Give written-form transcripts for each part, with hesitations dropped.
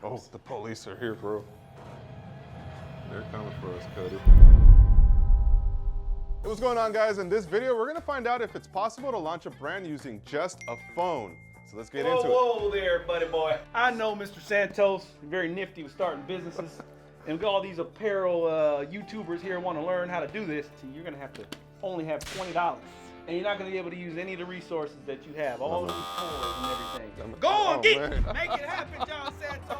Oh, the police are here, bro. They're coming for us, Cody. Hey, what's going on, guys? In this video, we're gonna find out if it's possible to launch a brand using just a phone. So let's get into it. Whoa there, buddy boy. I know Mr. Santos, very nifty with starting businesses. And with all these apparel YouTubers here want to learn how to do this, you're gonna have to only have $20. And you're not gonna be able to use any of the resources that you have, all these toys and everything. Go on, geek! Make it happen, John Santos.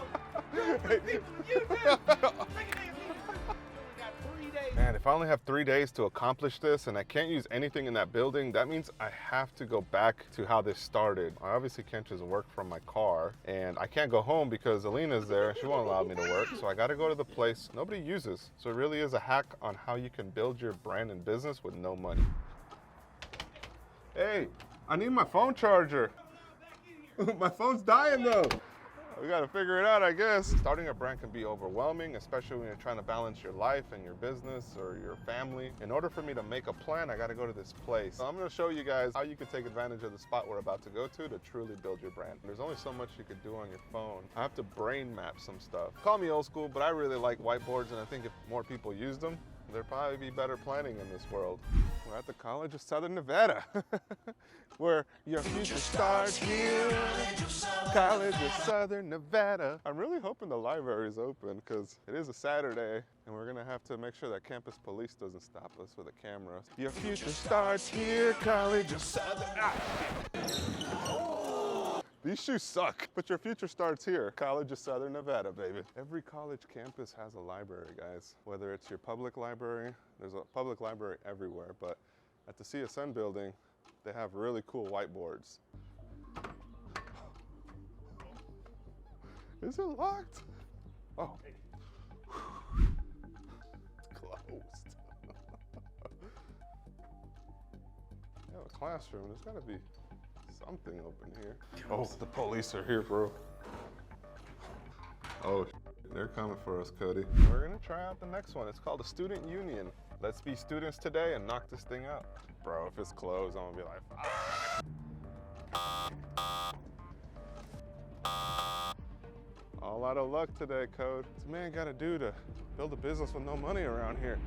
Man, if I only have 3 days to accomplish this and I can't use anything in that building, that means I have to go back to how this started. I obviously can't just work from my car, and I can't go home because Alina's there and she won't allow me to work. So I gotta go to the place nobody uses. So it really is a hack on how you can build your brand and business with no money. Hey, I need my phone charger. My phone's dying though. We gotta figure it out, I guess. Starting a brand can be overwhelming, especially when you're trying to balance your life and your business or your family. In order for me to make a plan, I gotta go to this place. So I'm gonna show you guys how you can take advantage of the spot we're about to go to truly build your brand. There's only so much you could do on your phone. I have to brain map some stuff. Call me old school, but I really like whiteboards, and I think if more people used them, there'd probably be better planning in this world. We're at the College of Southern Nevada, where your future starts here. College of Southern Nevada. I'm really hoping the library is open because it is a Saturday and we're gonna have to make sure that campus police doesn't stop us with a camera. Your future starts here, College of Southern. These shoes suck, but your future starts here. College of Southern Nevada, baby. Every college campus has a library, guys. Whether it's your public library, there's a public library everywhere, but at the CSN building, they have really cool whiteboards. Is it locked? Oh. It's closed. Yeah, a classroom. There's gotta be something open here. Oh, the police are here, bro. Oh, they're coming for us, Cody. We're gonna try out the next one. It's called a student union. Let's be students today and knock this thing out. Bro, if it's closed, I'm gonna be like, all out of luck today, Code. What's a man gotta do to build a business with no money around here?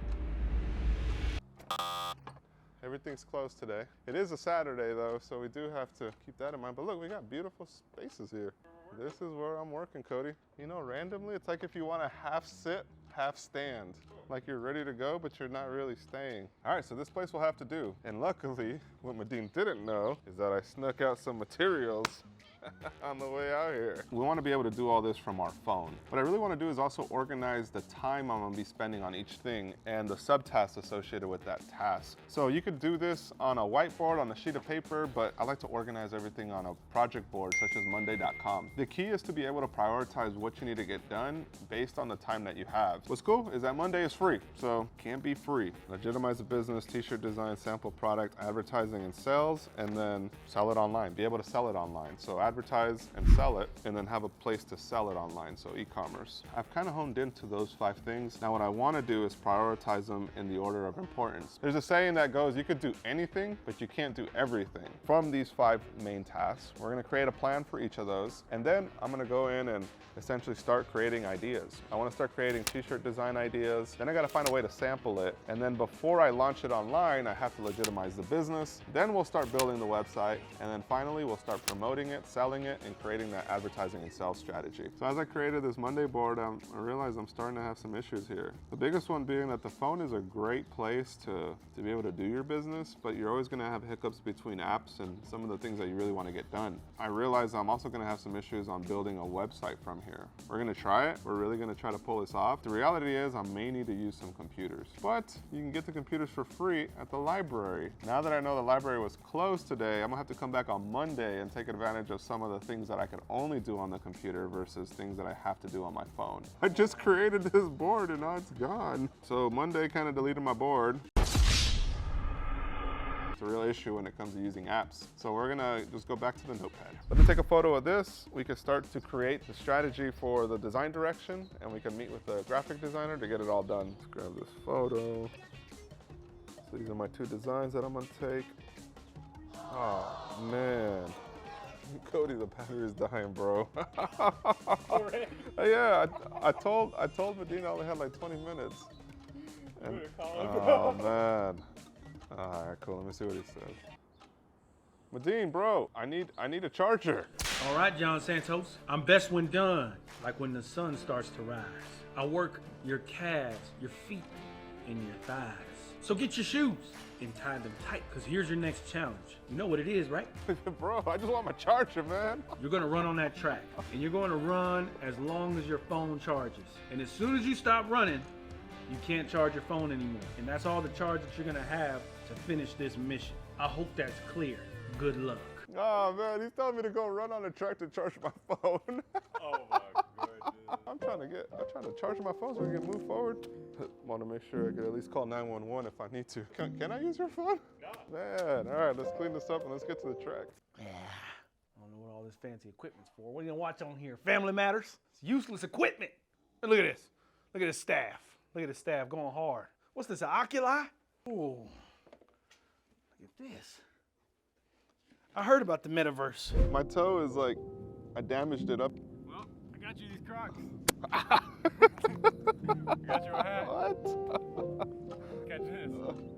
Everything's closed today. It is a Saturday though, so we do have to keep that in mind. But look, we got beautiful spaces here. This is where I'm working, Cody. You know, randomly, it's like if you want to half sit, half stand. Like you're ready to go, but you're not really staying. All right, so this place will have to do. And luckily, what Medine didn't know is that I snuck out some materials on the way out here. We want to be able to do all this from our phone. What I really want to do is also organize the time I'm going to be spending on each thing and the subtasks associated with that task. So you could do this on a whiteboard, on a sheet of paper, but I like to organize everything on a project board such as monday.com. The key is to be able to prioritize what you need to get done based on the time that you have. What's cool is that Monday is free, so can't be free. Legitimize the business, t-shirt design, sample product, advertising and sales, and then sell it online. Be able to sell it online. So advertise and sell it, and then have a place to sell it online, so e-commerce. I've kind of honed into those 5 things. Now what I want to do is prioritize them in the order of importance. There's a saying that goes, you could do anything, but you can't do everything. From these 5 main tasks, we're going to create a plan for each of those, and then I'm going to go in and essentially start creating ideas. I want to start creating t-shirt design ideas, then I got to find a way to sample it, and then before I launch it online, I have to legitimize the business. Then we'll start building the website, and then finally we'll start promoting it, selling it, and creating that advertising and sales strategy. So as I created this Monday board, I realized I'm starting to have some issues here. The biggest one being that the phone is a great place to be able to do your business, but you're always going to have hiccups between apps and some of the things that you really want to get done. I realized I'm also going to have some issues on building a website from here. We're going to try it. We're really going to try to pull this off. The reality is I may need to use some computers, but you can get the computers for free at the library. Now that I know the library was closed today, I'm gonna have to come back on Monday and take advantage of some of the things that I could only do on the computer versus things that I have to do on my phone. I just created this board and now it's gone. So Monday kind of deleted my board. It's a real issue when it comes to using apps. So we're gonna just go back to the notepad. Let me take a photo of this. We can start to create the strategy for the design direction, and we can meet with the graphic designer to get it all done. Let's grab this photo. So these are my 2 designs that I'm gonna take. Oh man. Cody, the battery's dying, bro. Already? Yeah, I told Medina I only had like 20 minutes. And, oh man. All right, cool. Let me see what he says. Medine, bro, I need a charger. All right, John Santos. I'm best when done, like when the sun starts to rise. I work your calves, your feet, and your thighs. So get your shoes and tie them tight, because here's your next challenge. You know what it is, right? Bro, I just want my charger, man. You're gonna run on that track, and you're gonna run as long as your phone charges. And as soon as you stop running, you can't charge your phone anymore. And that's all the charge that you're gonna have to finish this mission. I hope that's clear. Good luck. Oh man, he's telling me to go run on the track to charge my phone. Oh my goodness. I'm trying to charge my phone so we can move forward. Want to make sure I could at least call 911 if I need to. Can I use your phone? No. Man, all right, let's clean this up and let's get to the track. Yeah. I don't know what all this fancy equipment's for. What are you gonna watch on here? Family Matters? It's useless equipment. And look at this. Look at this staff. Look at this staff going hard. What's this, an oculi? Ooh. Look at this. I heard about the metaverse. My toe is like, I damaged it up. Well, I got you these Crocs. I got you a hat. What? Catch this.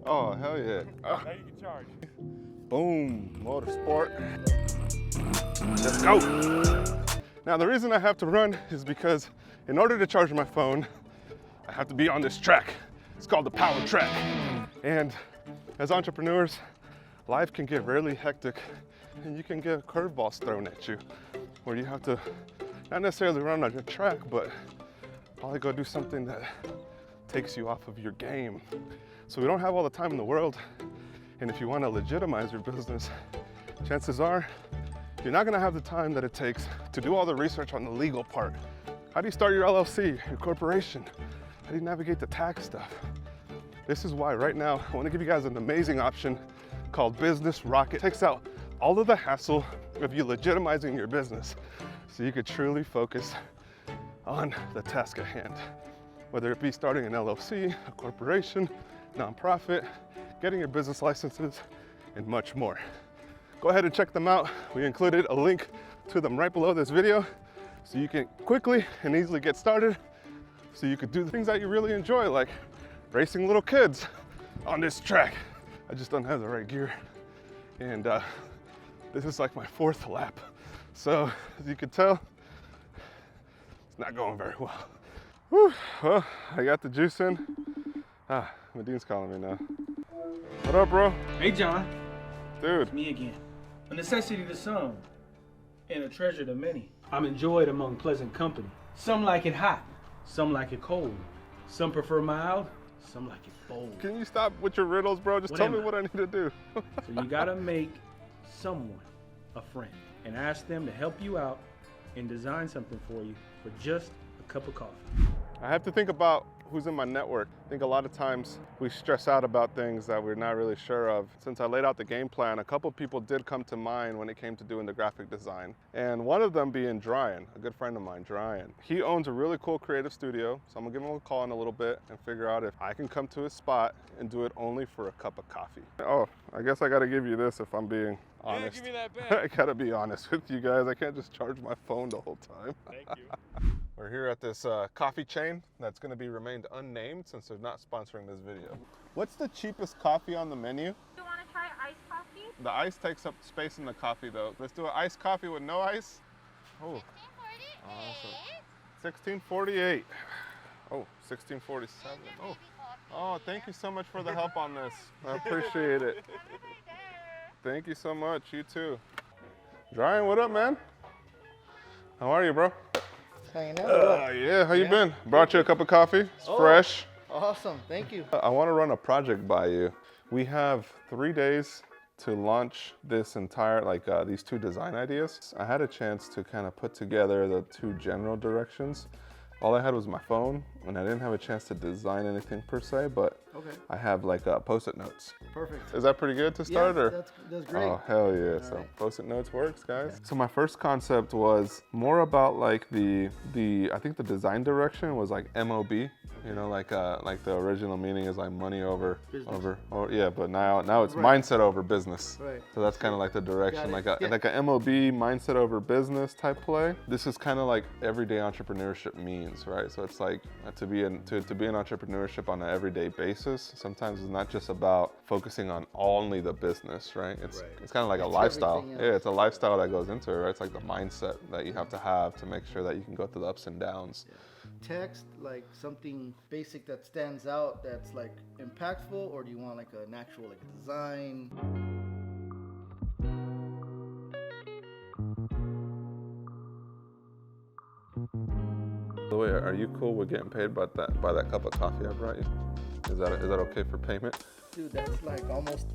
Oh, hell yeah. Now you can charge. Boom, motorsport. Let's go. Now the reason I have to run is because in order to charge my phone, I have to be on this track. It's called the power track. And as entrepreneurs, life can get really hectic and you can get curveballs thrown at you where you have to not necessarily run on your track, but probably go do something that takes you off of your game. So we don't have all the time in the world. And if you want to legitimize your business, chances are you're not going to have the time that it takes to do all the research on the legal part. How do you start your LLC, your corporation? How do you navigate the tax stuff? This is why right now I want to give you guys an amazing option called Business Rocket. It takes out all of the hassle of you legitimizing your business so you could truly focus on the task at hand. Whether it be starting an LLC, a corporation, nonprofit, getting your business licenses, and much more. Go ahead and check them out. We included a link to them right below this video so you can quickly and easily get started so you could do the things that you really enjoy, like racing little kids on this track. I just don't have the right gear. And this is like my 4th lap. So as you can tell, it's not going very well. Whew. Well, I got the juice in. Medine's calling me now. What up, bro? Hey, John. Dude. It's me again. A necessity to some, and a treasure to many. I'm enjoyed among pleasant company. Some like it hot, some like it cold. Some prefer mild, some like it bold. Can you stop with your riddles, bro? Just tell me what I need to do. So you gotta make someone a friend and ask them to help you out and design something for you for just a cup of coffee. I have to think about who's in my network. I think a lot of times we stress out about things that we're not really sure of. Since I laid out the game plan, a couple people did come to mind when it came to doing the graphic design. And one of them being Dryan, a good friend of mine, Dryan. He owns a really cool creative studio, so I'm gonna give him a call in a little bit and figure out if I can come to his spot and do it only for a cup of coffee. Oh, I guess I gotta give you this if I'm being honest. Yeah, give me that back. I gotta be honest with you guys. I can't just charge my phone the whole time. Thank you. We're here at this coffee chain that's going to be remained unnamed since they're not sponsoring this video. What's the cheapest coffee on the menu? You want to try iced coffee? The ice takes up space in the coffee though. Let's do an iced coffee with no ice. Oh, awesome. 1648. Oh, 1647. Oh, thank you so much for the help on this. I appreciate it. Thank you so much. You too. Dryan, what up, man? How are you, bro? Hanging out. Yeah, how you been? Brought you a cup of coffee. It's fresh. Awesome, thank you. I want to run a project by you. We have 3 days to launch this entire, these 2 design ideas. I had a chance to kind of put together the 2 general directions. All I had was my phone, and I didn't have a chance to design anything per se, but Okay. I have like Post-it notes. Perfect. Is that pretty good to start? Yeah, or? that's great. Oh, hell yeah. All So right. Post-it notes works, guys. So my first concept was more about like I think the design direction was like MOB, you know, like the original meaning is like money over, Business. yeah, but now it's Right. mindset over business. Right. So that's kind of like the direction, Got like it. like a MOB, mindset over business type play. This is kind of like everyday entrepreneurship means, right? So it's like to be in entrepreneurship on an everyday basis. Sometimes it's not just about focusing on only the business, right? It's kind of like a It's lifestyle. everything Yeah, else. it's a lifestyle that goes into it, right? It's like the mindset that you have to make sure that you can go through the ups and downs. Text, like something basic that stands out that's like impactful, or do you want like an actual like design? By the way, are you cool with getting paid by that cup of coffee I brought you? Is that okay for payment? Dude, that's like almost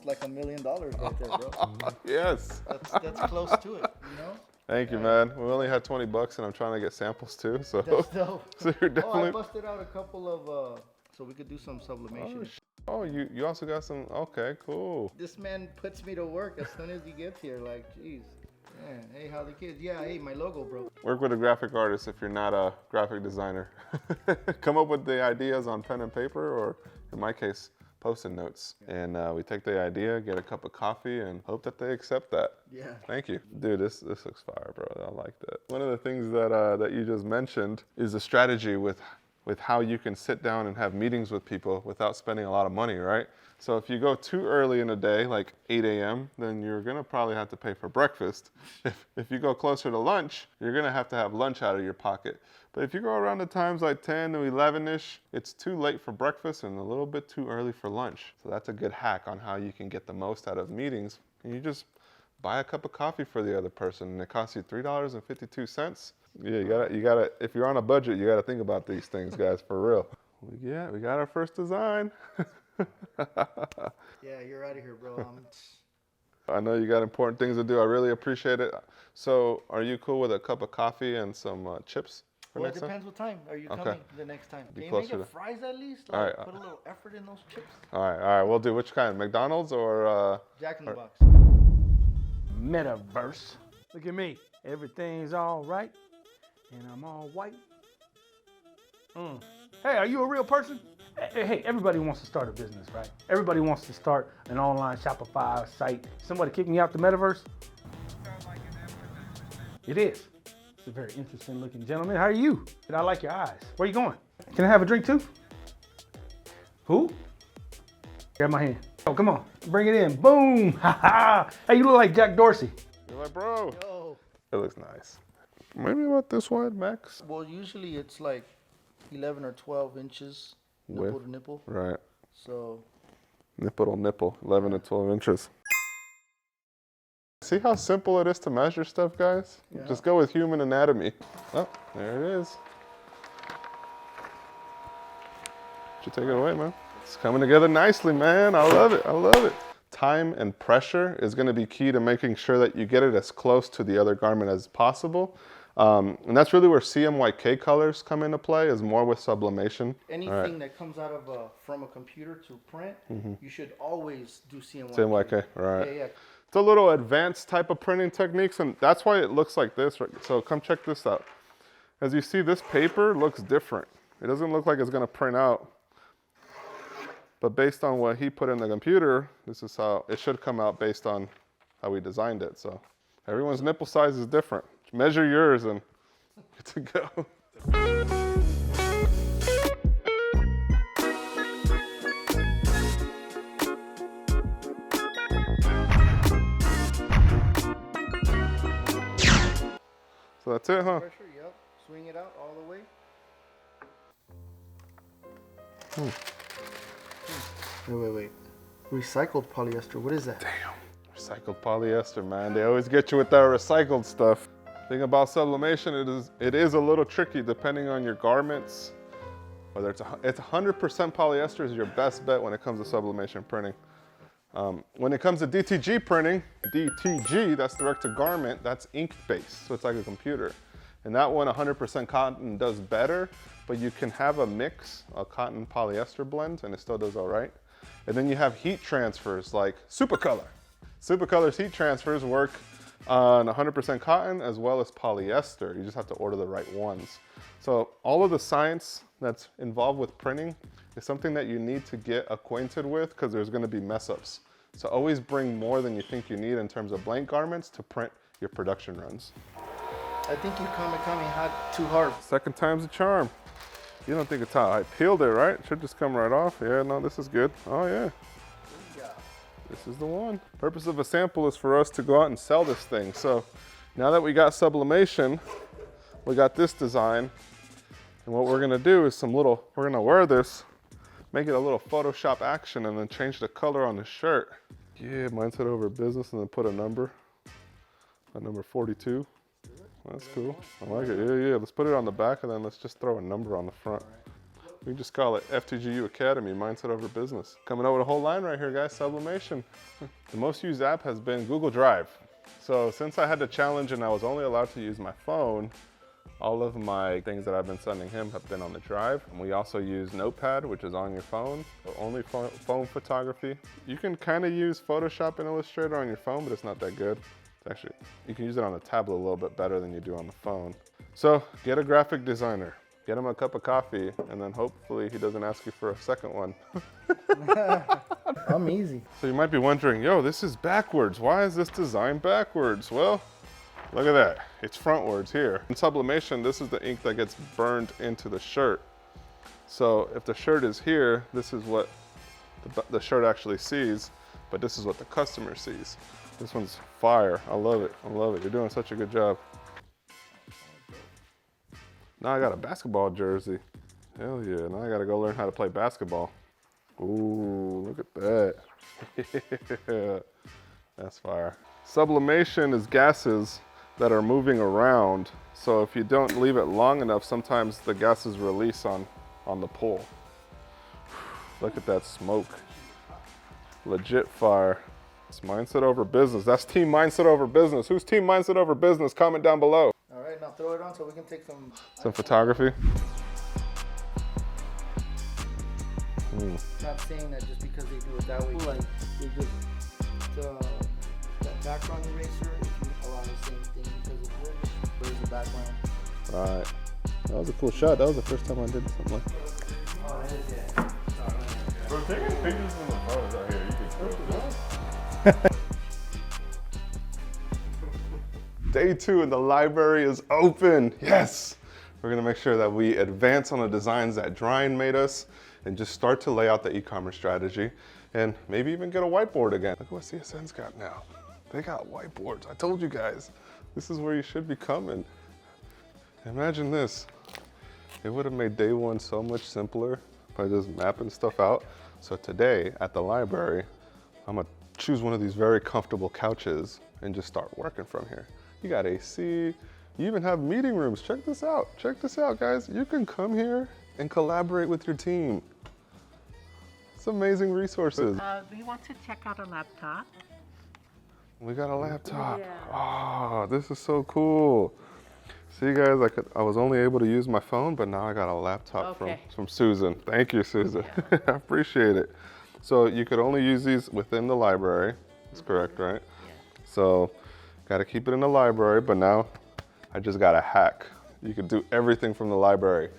like $1 million right there, bro. Yes. That's close to it, you know? Thank you, man. We only had 20 bucks and I'm trying to get samples too, so. That's dope. So you're Oh, definitely. I busted out a couple of so we could do some sublimation. Oh, you also got some, okay, cool. This man puts me to work as soon as he gets here. Like, jeez. Man, hey, how the kids? Yeah, hey, my logo, bro. Work with a graphic artist if you're not a graphic designer. Come up with the ideas on pen and paper, or in my case, Post-it notes. And we take the idea, get a cup of coffee, and hope that they accept that. Yeah. Thank you. Dude, this looks fire, bro. I like that. One of the things that you just mentioned is the strategy with how you can sit down and have meetings with people without spending a lot of money, right? So if you go too early in the day, like 8 a.m., then you're gonna probably have to pay for breakfast. If you go closer to lunch, you're gonna have to have lunch out of your pocket. But if you go around the times like 10 to 11-ish, it's too late for breakfast and a little bit too early for lunch. So that's a good hack on how you can get the most out of meetings. And you just buy a cup of coffee for the other person, and it costs you $3.52. Yeah, you gotta, if you're on a budget, you gotta think about these things, guys, for real. Yeah, we got our first design. Yeah, you're out of here, bro. I know you got important things to do. I really appreciate it. So, are you cool with a cup of coffee and some chips for Well, it next time? depends what time are you Okay. coming the next time. Be Can you closer make it to- fries at least? All Like, right. put a little effort in those chips. All right, we'll do which kind? McDonald's or Jack in the Box. Metaverse. Look at me. Everything's all right, and I'm all white. Hey, are you a real person? Hey, everybody wants to start a business, right? Everybody wants to start an online Shopify site. Somebody kick me out the metaverse? It is. It's a very interesting looking gentleman. How are you? And I like your eyes. Where you going? Can I have a drink too? Who? Grab my hand. Oh, come on. Bring it in. Boom. Ha ha. Hey, you look like Jack Dorsey. you're like, bro, Yo. it looks nice. Maybe about this wide, max. Well, usually it's like 11 or 12 inches nipple Width. to nipple. Right. So, Nipple to nipple, 11 to 12 inches. See how simple it is to measure stuff, guys? Yeah. Just go with human anatomy. Oh, there it is. You take it away, man. It's coming together nicely, man. I love it. I love it. Time and pressure is going to be key to making sure that you get it as close to the other garment as possible. And that's really where CMYK colors come into play, is more with sublimation. anything that comes out of from a computer to print, you should always do CMYK. CMYK, right. Yeah, yeah. It's a little advanced type of printing techniques, and that's why it looks like this. Right? So come check this out. As you see, this paper looks different. It doesn't look like it's going to print out. But based on what he put in the computer, this is how it should come out based on how we designed it. So everyone's nipple size is different. Measure yours and good to go. So that's it, huh? Pressure, yep. Swing it out all the way. Wait. Recycled polyester, what is that? Recycled polyester, man. They always get you with that recycled stuff. Thing about sublimation, it is a little tricky depending on your garments. Whether it's 100% polyester is your best bet when it comes to sublimation printing. When it comes to DTG printing, DTG, that's direct to garment, that's ink based, so it's like a computer. And that one, 100% cotton does better, but you can have a mix, a cotton polyester blend, and it still does all right. And then you have heat transfers like Supercolor. Supercolor's heat transfers work on 100% cotton as well as polyester. You just have to order the right ones. So all of the science that's involved with printing is something that you need to get acquainted with because there's going to be mess ups. So always bring more than you think you need in terms of blank garments to print your production runs. I think you coming hot too hard. Second time's a charm. You don't think it's hot. I peeled it, right? Should just come right off. Yeah, no, this is good. Oh yeah. This is the one. Purpose of a sample is for us to go out and sell this thing. So now that we got sublimation, we got this design. And what we're gonna do is we're gonna wear this, make it a little Photoshop action and then change the color on the shirt. Yeah, mindset over business and then put a number. At number 42. That's cool. I like it. Yeah. Let's put it on the back and then let's just throw a number on the front. We can just call it FTGU Academy, Mindset Over Business. Coming out with a whole line right here, guys, sublimation. The most used app has been Google Drive. So since I had the challenge and I was only allowed to use my phone, all of my things that I've been sending him have been on the drive. And we also use Notepad, which is on your phone, so only phone photography. You can kind of use Photoshop and Illustrator on your phone, but it's not that good. Actually, you can use it on the tablet a little bit better than you do on the phone. So get a graphic designer, get him a cup of coffee, and then hopefully he doesn't ask you for a second one. I'm easy. So you might be wondering, yo, this is backwards. Why is this design backwards? Well, look at that. It's frontwards here. In sublimation, this is the ink that gets burned into the shirt. So if the shirt is here, this is what the shirt actually sees, but this is what the customer sees. This one's fire. I love it. I love it. You're doing such a good job. Now I got a basketball jersey. Hell yeah. Now I got to go learn how to play basketball. Ooh, look at that. That's fire. Sublimation is gases that are moving around. So if you don't leave it long enough, sometimes the gases release on the pull. Look at that smoke. Legit fire. It's mindset over business. That's team mindset over business. Who's team mindset over business? Comment down below. All right, now throw it on so we can take some Photography. Not saying that just because they do it that way, like they just that background eraser, if you allow the same thing because of wood, where's the background? Right. That was a cool shot. That was the first time I did something like that. Oh, it is, yeah. Bro, taking pictures from the phones out here, you can throw. Day 2 and the library is open. Yes! We're gonna make sure that we advance on the designs that Dryan made us and just start to lay out the e-commerce strategy and maybe even get a whiteboard again. Look what CSN's got now. They got whiteboards. I told you guys, this is where you should be coming. Imagine this. It would have made day 1 so much simpler by just mapping stuff out. So today at the library, I'm gonna choose one of these very comfortable couches and just start working from here. You got AC, you even have meeting rooms. Check this out, guys. You can come here and collaborate with your team. It's amazing resources. We want to check out a laptop. We got a laptop. Yeah. Oh, this is so cool. See guys, I was only able to use my phone, but now I got a laptop from Susan. Thank you, Susan. Yeah. I appreciate it. So you could only use these within the library. That's correct, right? Yeah. So got to keep it in the library, but now I just got a hack. You could do everything from the library,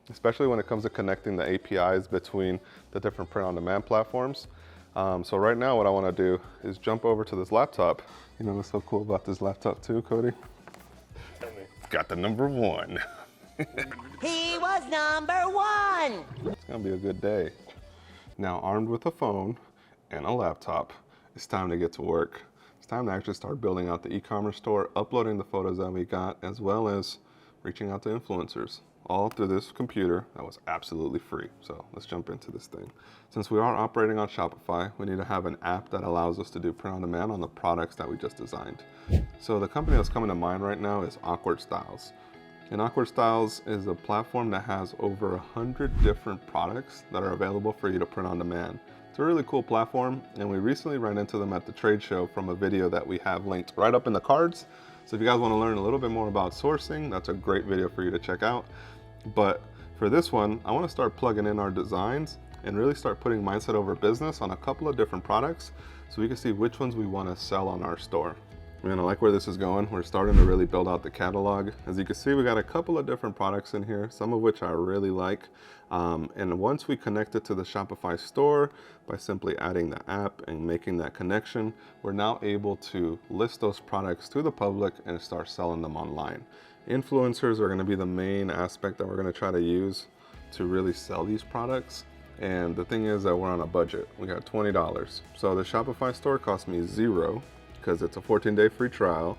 especially when it comes to connecting the APIs between the different print-on-demand platforms. So right now what I want to do is jump over to this laptop. You know what's so cool about this laptop too, Cody? Got the number 1. He was number 1. It's gonna be a good day. Now, armed with a phone and a laptop, it's time to get to work. It's time to actually start building out the e-commerce store, uploading the photos that we got, as well as reaching out to influencers, all through this computer that was absolutely free. So let's jump into this thing. Since we are operating on Shopify, we need to have an app that allows us to do print on demand on the products that we just designed. So the company that's coming to mind right now is Awkward Styles. And Awkward Styles is a platform that has over 100 different products that are available for you to print on demand. It's a really cool platform, and we recently ran into them at the trade show from a video that we have linked right up in the cards. So if you guys want to learn a little bit more about sourcing, that's a great video for you to check out. But for this one, I want to start plugging in our designs and really start putting mindset over business on a couple of different products so we can see which ones we want to sell on our store. Man, I like where this is going. We're starting to really build out the catalog. As you can see, we got a couple of different products in here, some of which I really like. And once we connect it to the Shopify store by simply adding the app and making that connection, we're now able to list those products to the public and start selling them online. Influencers are going to be the main aspect that we're going to try to use to really sell these products. And the thing is that we're on a budget. We got $20. So the Shopify store cost me $0 because it's a 14-day free trial.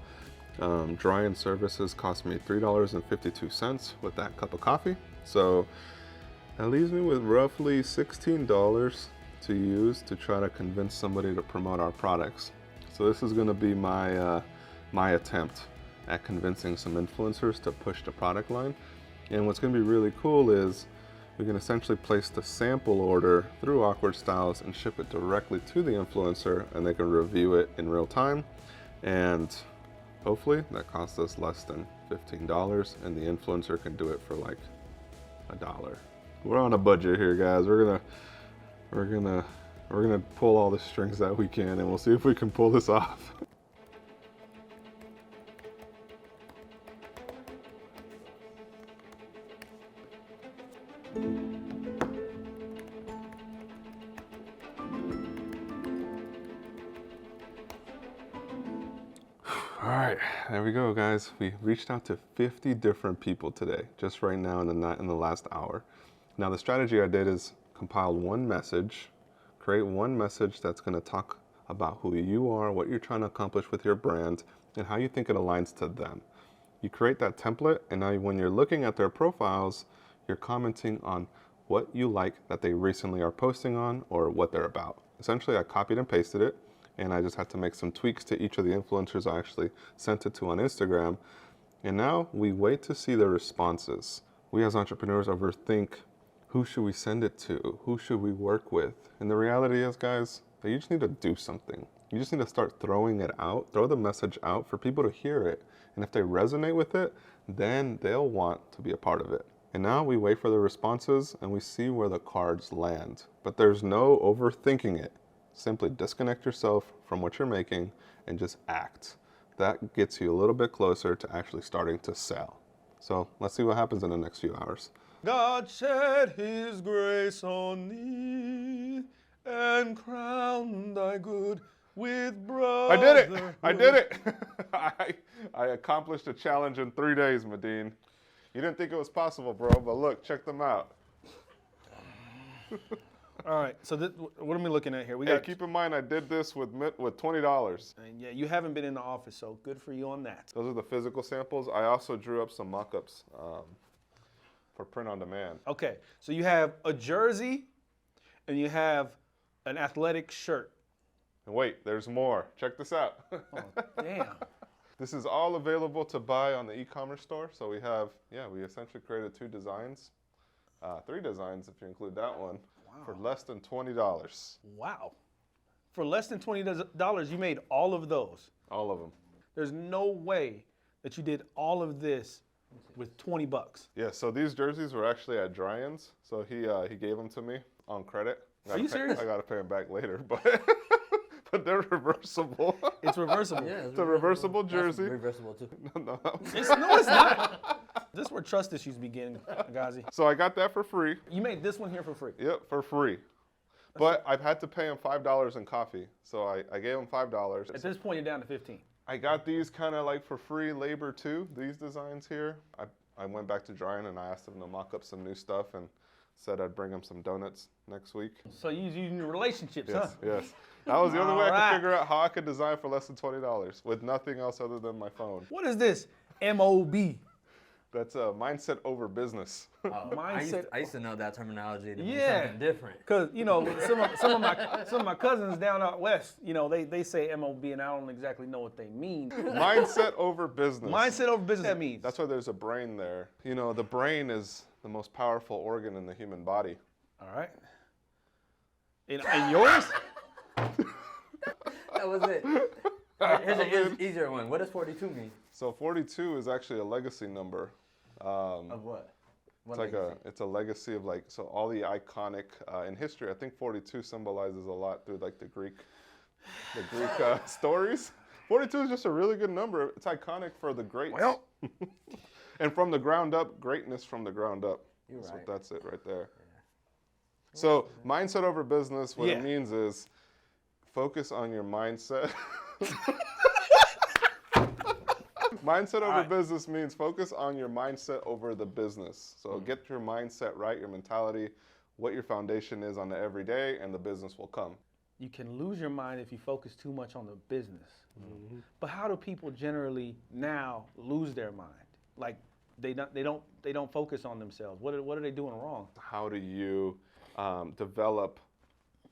Dry-in services cost me $3.52 with that cup of coffee. So that leaves me with roughly $16 to use to try to convince somebody to promote our products. So this is going to be my attempt at convincing some influencers to push the product line. And what's going to be really cool is we can essentially place the sample order through Awkward Styles and ship it directly to the influencer, and they can review it in real time. And hopefully that costs us less than $15, and the influencer can do it for like $1. We're on a budget here, guys. We're gonna pull all the strings that we can, and we'll see if we can pull this off. All right, there we go, guys. We reached out to 50 different people today, just right now in the last hour. Now, the strategy I did is compile one message, create one message that's going to talk about who you are, what you're trying to accomplish with your brand, and how you think it aligns to them. You create that template, and now when you're looking at their profiles, you're commenting on what you like that they recently are posting on or what they're about. Essentially, I copied and pasted it, and I just had to make some tweaks to each of the influencers I actually sent it to on Instagram. And now we wait to see their responses. We as entrepreneurs overthink, who should we send it to? Who should we work with? And the reality is, guys, that you just need to do something. You just need to start throwing it out, throw the message out for people to hear it. And if they resonate with it, then they'll want to be a part of it. And now we wait for the responses and we see where the cards land. But there's no overthinking it. Simply disconnect yourself from what you're making and just act. That gets you a little bit closer to actually starting to sell. So let's see what happens in the next few hours. God shed his grace on thee and crowned thy good with brotherhood. I did it. I accomplished a challenge in 3 days, Medine. You didn't think it was possible, bro, but look, check them out. All right, so what are we looking at here? Hey, keep in mind I did this with $20. And yeah, you haven't been in the office, so good for you on that. Those are the physical samples. I also drew up some mock-ups for print on demand. Okay, so you have a jersey and you have an athletic shirt. And wait, there's more. Check this out. Oh, damn. This is all available to buy on the e-commerce store. So we have, we essentially created 2 designs, 3 designs if you include that one. Wow. For less than $20. Wow. For less than $20, you made all of those. All of them. There's no way that you did all of this with $20. Yeah, so these jerseys were actually at Dry-Ins. So he gave them to me on credit. Are you serious? I got to pay him back later, but but they're reversible. It's reversible. Yeah, it's a reversible jersey. That's reversible too. No. No, it's not. This is where trust issues begin, Agazi. So I got that for free. You made this one here for free. Yep, for free. But I've had to pay him $5 in coffee. So I gave him $5. At this point, you're down to 15. I got these kind of like for free labor too, these designs here. I went back to Dry-In and I asked him to mock up some new stuff and said I'd bring him some donuts next week. So you use using your relationships, yes, huh? Yes. That was the only way I Alright. could figure out how I could design for less than $20 with nothing else other than my phone. What is this? MOB. That's a mindset over business. Mindset. I used to know that terminology to be Yeah. something different. Because, you know, some of my cousins down out west, you know, they say MOB and I don't exactly know what they mean. Mindset over business. Mindset over business, that means. That's why there's a brain there. You know, the brain is the most powerful organ in the human body. All right. And yours? That was it. Here's an easier one. What does 42 mean? So 42 is actually a legacy number. Of what? It's like it's a legacy of like, so all the iconic in history. I think 42 symbolizes a lot through like the Greek stories. 42 is just a really good number. It's iconic for the greats. Well. And from the ground up, greatness from the ground up. That's it right there. Yeah. So mindset over business, what it means is focus on your mindset. Mindset over business means focus on your mindset over the business. So get your mindset right, your mentality, what your foundation is on the everyday, and the business will come. You can lose your mind if you focus too much on the business. Mm-hmm. But how do people generally now lose their mind? Like they don't focus on themselves. What are they doing wrong? How do you develop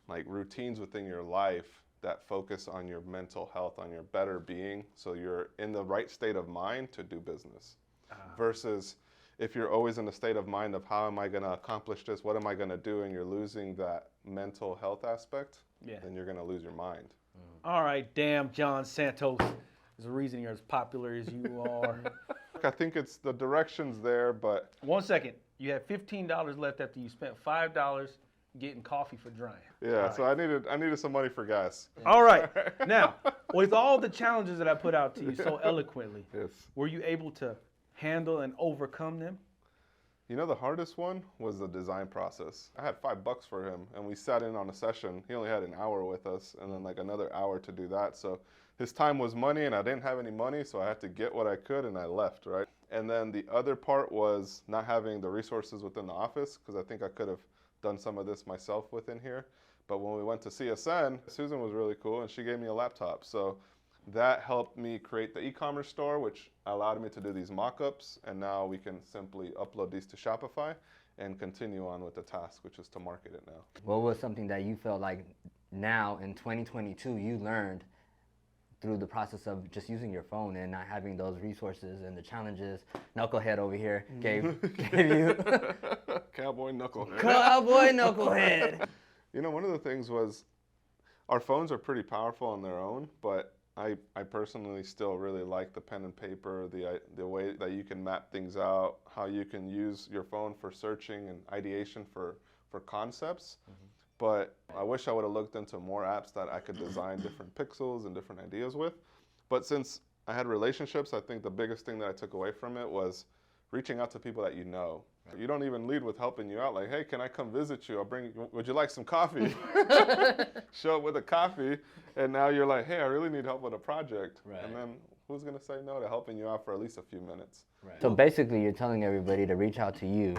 like routines within your life that focus on your mental health, on your better being, so you're in the right state of mind to do business? Versus if you're always in the state of mind of how am I going to accomplish this, what am I going to do, and you're losing that mental health aspect, then you're going to lose your mind. All right, damn John Santos. There's a reason you're as popular as you are. I think it's the directions there, but... 1 second. You have $15 left after you spent $5 getting coffee for drying. Yeah, so I needed some money for gas. All right. Now, with all the challenges that I put out to you so eloquently, were you able to handle and overcome them? You know, the hardest one was the design process. I had $5 for him, and we sat in on a session. He only had an hour with us, and then like another hour to do that. So his time was money, and I didn't have any money, so I had to get what I could, and I left, right? And then the other part was not having the resources within the office, because I think I could have done some of this myself within here. But when we went to CSN, Susan was really cool, and she gave me a laptop. So that helped me create the e-commerce store, which allowed me to do these mock-ups, and now we can simply upload these to Shopify and continue on with the task, which is to market it now. What was something that you felt like now in 2022 you learned through the process of just using your phone and not having those resources and the challenges Knucklehead over here gave you? Cowboy Knucklehead. Cowboy Knucklehead. You know, one of the things was our phones are pretty powerful on their own, but I personally still really like the pen and paper, the way that you can map things out, how you can use your phone for searching and ideation for concepts. Mm-hmm. But I wish I would have looked into more apps that I could design different pixels and different ideas with. But since I had relationships, I think the biggest thing that I took away from it was reaching out to people that you know. You don't even lead with helping you out. Like, hey, can I come visit you? Would you like some coffee? Show up with a coffee, and now you're like, hey, I really need help with a project. Right. And then who's gonna say no to helping you out for at least a few minutes? Right. So basically, you're telling everybody to reach out to you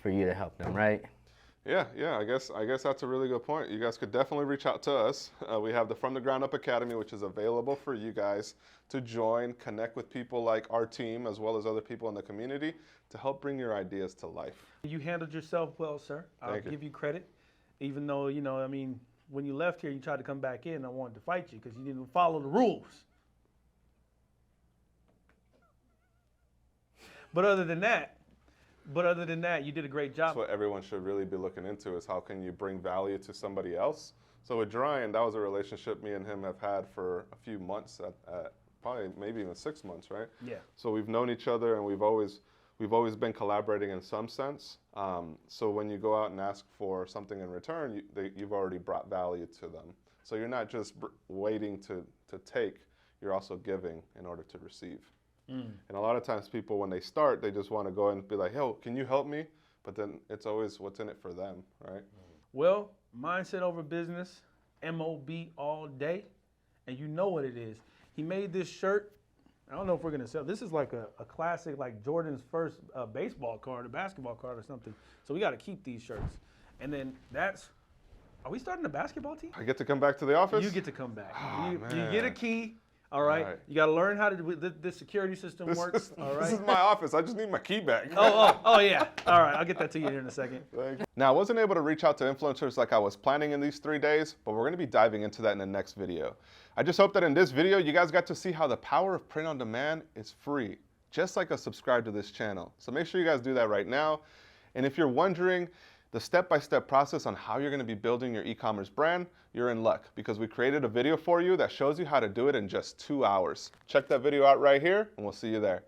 for you to help them, right? Yeah. I guess that's a really good point. You guys could definitely reach out to us. We have the From the Ground Up Academy, which is available for you guys to join, connect with people like our team, as well as other people in the community, to help bring your ideas to life. You handled yourself well, sir. I'll give you credit. Even though, you know, I mean, when you left here, you tried to come back in, I wanted to fight you because you didn't follow the rules. But other than that, you did a great job. That's what everyone should really be looking into, is how can you bring value to somebody else. So with Ryan, that was a relationship me and him have had for a few months, at probably maybe even 6 months, right? Yeah. So we've known each other, and we've always been collaborating in some sense. So when you go out and ask for something in return, you've already brought value to them. So you're not just waiting to take, you're also giving in order to receive. And a lot of times people, when they start, they just want to go and be like, hey, can you help me? But then it's always what's in it for them, right? Well, mindset over business, MOB all day. And you know what it is. He made this shirt. I don't know if we're going to sell. This is like a classic, like Jordan's first baseball card, a basketball card or something. So we got to keep these shirts. And then are we starting a basketball team? I get to come back to the office? You get to come back. Oh, you get a key. All right. You got to learn how this security system works. All right. This is my office. I just need my key back. Oh, yeah. All right. I'll get that to you here in a second. Thank you. Now, I wasn't able to reach out to influencers like I was planning in these 3 days, but we're going to be diving into that in the next video. I just hope that in this video, you guys got to see how the power of print on demand is free, just like a subscribe to this channel. So make sure you guys do that right now. And if you're wondering, the step-by-step process on how you're gonna be building your e-commerce brand, you're in luck because we created a video for you that shows you how to do it in just 2 hours. Check that video out right here and we'll see you there.